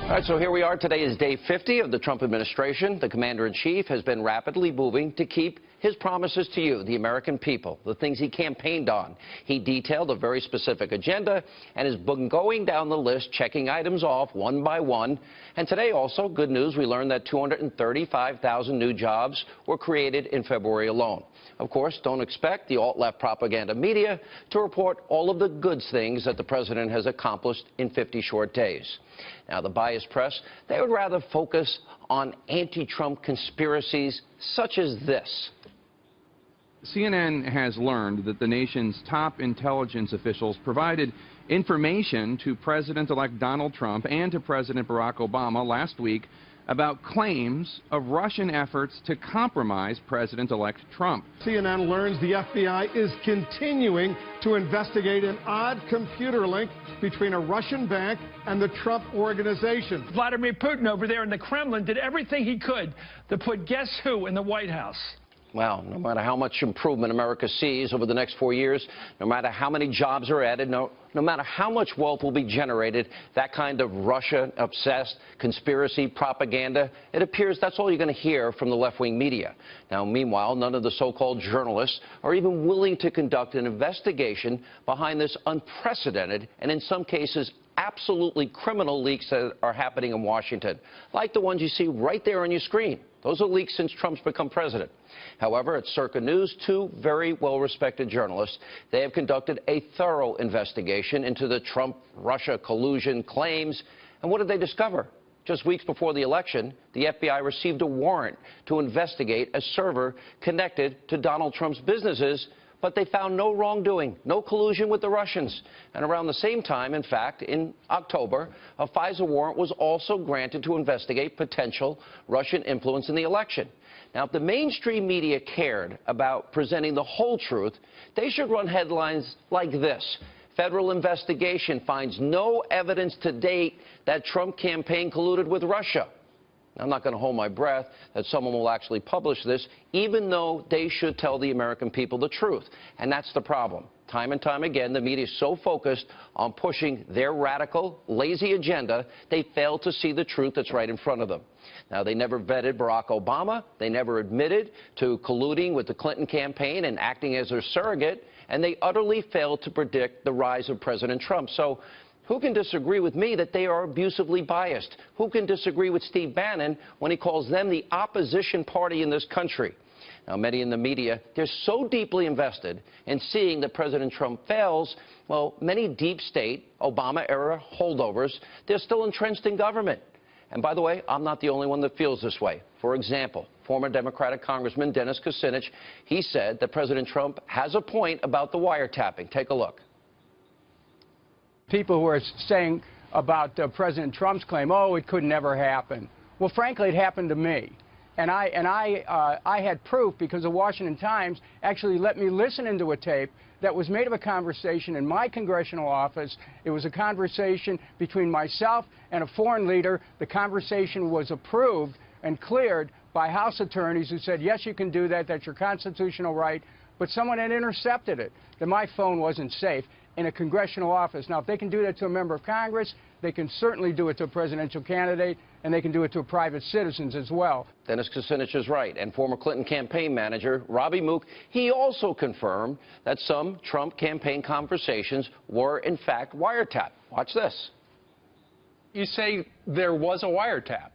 All right, so here we are. Today is day 50 of the Trump administration. The commander-in-chief has been rapidly moving to keep his promises to you, the American people, the things he campaigned on. He detailed a very specific agenda and has been going down the list, checking items off one by one. And today also, good news, we learned that 235,000 new jobs were created in February alone. Of course, don't expect the alt-left propaganda media to report all of the good things that the president has accomplished in 50 short days. Now, the biased press, they would rather focus on anti-Trump conspiracies such as this. CNN has learned that the nation's top intelligence officials provided information to President-elect Donald Trump and to President Barack Obama last week about claims of Russian efforts to compromise President-elect Trump. CNN learns the FBI is continuing to investigate an odd computer link between a Russian bank and the Trump organization. Vladimir Putin over there in the Kremlin did everything he could to put guess who in the White House. Well, no matter how much improvement America sees over the next 4 years, no matter how many jobs are added, no matter how much wealth will be generated, that kind of Russia-obsessed conspiracy propaganda, it appears that's all you're going to hear from the left-wing media. Now, meanwhile, none of the so-called journalists are even willing to conduct an investigation behind this unprecedented and, in some cases, absolutely criminal leaks that are happening in Washington, like the ones you see right there on your screen. Those are leaks since Trump's become president. However, at Circa News, two very well-respected journalists, they have conducted a thorough investigation into the Trump-Russia collusion claims. And what did they discover? Just weeks before the election, the FBI received a warrant to investigate a server connected to Donald Trump's businesses, but they found no wrongdoing, no collusion with the Russians. And around the same time, in fact, in October, a FISA warrant was also granted to investigate potential Russian influence in the election. Now, if the mainstream media cared about presenting the whole truth, they should run headlines like this. Federal investigation finds no evidence to date that Trump campaign colluded with Russia. I'm not going to hold my breath that someone will actually publish this, even though they should tell the American people the truth. And that's the problem. Time and time again, the media is so focused on pushing their radical, lazy agenda, they fail to see the truth that's right in front of them. Now, they never vetted Barack Obama. They never admitted to colluding with the Clinton campaign and acting as their surrogate. And they utterly failed to predict the rise of President Trump. So who can disagree with me that they are abusively biased? Who can disagree with Steve Bannon when he calls them the opposition party in this country? Now, many in the media, they're so deeply invested in seeing that President Trump fails, well, many deep state, Obama-era holdovers, they're still entrenched in government. And by the way, I'm not the only one that feels this way. For example, former Democratic Congressman Dennis Kucinich, he said that President Trump has a point about the wiretapping. Take a look. People who are saying about President Trump's claim, oh, it could never happen. Well, frankly, it happened to me. And I had proof because the Washington Times actually let me listen into a tape that was made of a conversation in my congressional office. It was a conversation between myself and a foreign leader. The conversation was approved and cleared by House attorneys who said, yes, you can do that. That's your constitutional right. But someone had intercepted it, that my phone wasn't safe in a congressional office. Now, if they can do that to a member of Congress, they can certainly do it to a presidential candidate, and they can do it to private citizens as well. Dennis Kucinich is right. And former Clinton campaign manager Robbie Mook, he also confirmed that some Trump campaign conversations were, in fact, wiretapped. Watch this. You say there was a wiretap.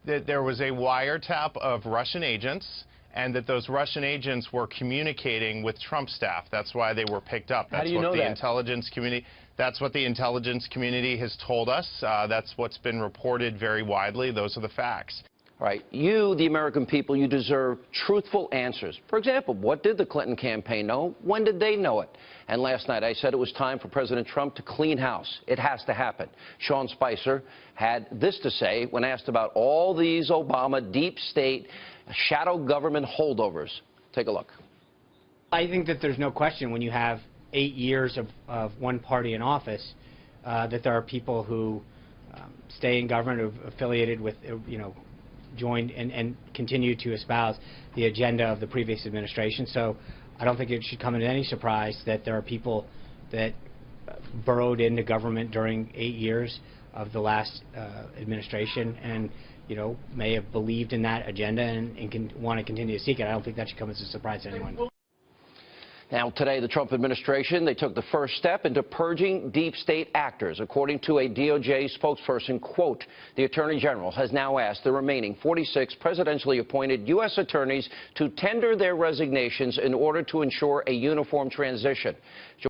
That there was a wiretap of Russian agents, and that those Russian agents were communicating with Trump staff. That's why they were picked up. How do you know that? That's what the intelligence community has told us. That's what's been reported very widely. Those are the facts. All right. You, the American people, you deserve truthful answers. For example, what did the Clinton campaign know? When did they know it? And last night I said it was time for President Trump to clean house. It has to happen. Sean Spicer had this to say when asked about all these Obama deep state shadow government holdovers. Take a look. I think that there's no question when you have 8 years of one party in office that there are people who stay in government, affiliated with, joined and continue to espouse the agenda of the previous administration. So I don't think it should come as any surprise that there are people that burrowed into government during 8 years of the last administration, and may have believed in that agenda and want to continue to seek it. I don't think that should come as a surprise to anyone. Now, today, the Trump administration, they took the first step into purging deep state actors. According to a DOJ spokesperson, quote, the Attorney General has now asked the remaining 46 presidentially appointed U.S. attorneys to tender their resignations in order to ensure a uniform transition.